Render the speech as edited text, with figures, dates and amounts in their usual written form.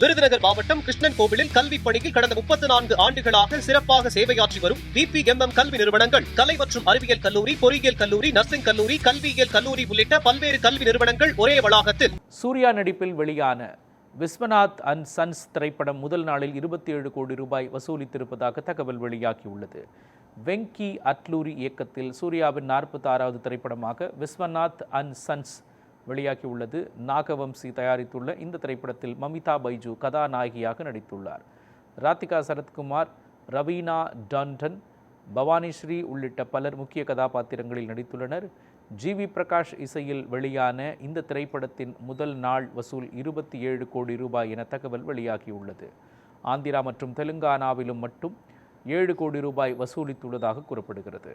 விருதுநகர் மாவட்டம் கிருஷ்ணன் கோவிலில் கல்வி பணியில் கடந்த 34 ஆண்டுகளாக சிறப்பாக சேவையாற்றி வரும் பிபிஎம்எம் கல்வி நிறுவனங்கள், கலை மற்றும் அறிவியல் கல்லூரி, பொறியியல் கல்லூரி, நர்சிங் கல்லூரி, கல்வியியல் கல்லூரி உள்ளிட்ட பல்வேறு கல்வி நிறுவனங்கள் ஒரே வளாகத்தில். சூர்யா நடிப்பில் வெளியான விஸ்வநாத் அண்ட் சன்ஸ் திரைப்படம் முதல் நாளில் 27 கோடி ரூபாய் வசூலித்திருப்பதாக தகவல் வெளியாகியுள்ளது. வெங்கி அட்லூரி இயக்கத்தில் சூர்யாவின் 46வது திரைப்படமாக விஸ்வநாத் அண்ட் சன்ஸ் வெளியாகியுள்ளது. நாகவம்சி தயாரித்துள்ள இந்த திரைப்படத்தில் மமிதா பைஜு கதாநாயகியாக நடித்துள்ளார். ராதிகா சரத்குமார், ரவீனா டாண்டன், பவானிஸ்ரீ உள்ளிட்ட பலர் முக்கிய கதாபாத்திரங்களில் நடித்துள்ளனர். ஜிவி பிரகாஷ் இசையில் வெளியான இந்த திரைப்படத்தின் முதல் நாள் வசூல் 27 கோடி ரூபாய் என தகவல் வெளியாகியுள்ளது. ஆந்திரா மற்றும் தெலுங்கானாவிலும் மட்டும் 7 கோடி ரூபாய் வசூலித்துள்ளதாக கூறப்படுகிறது.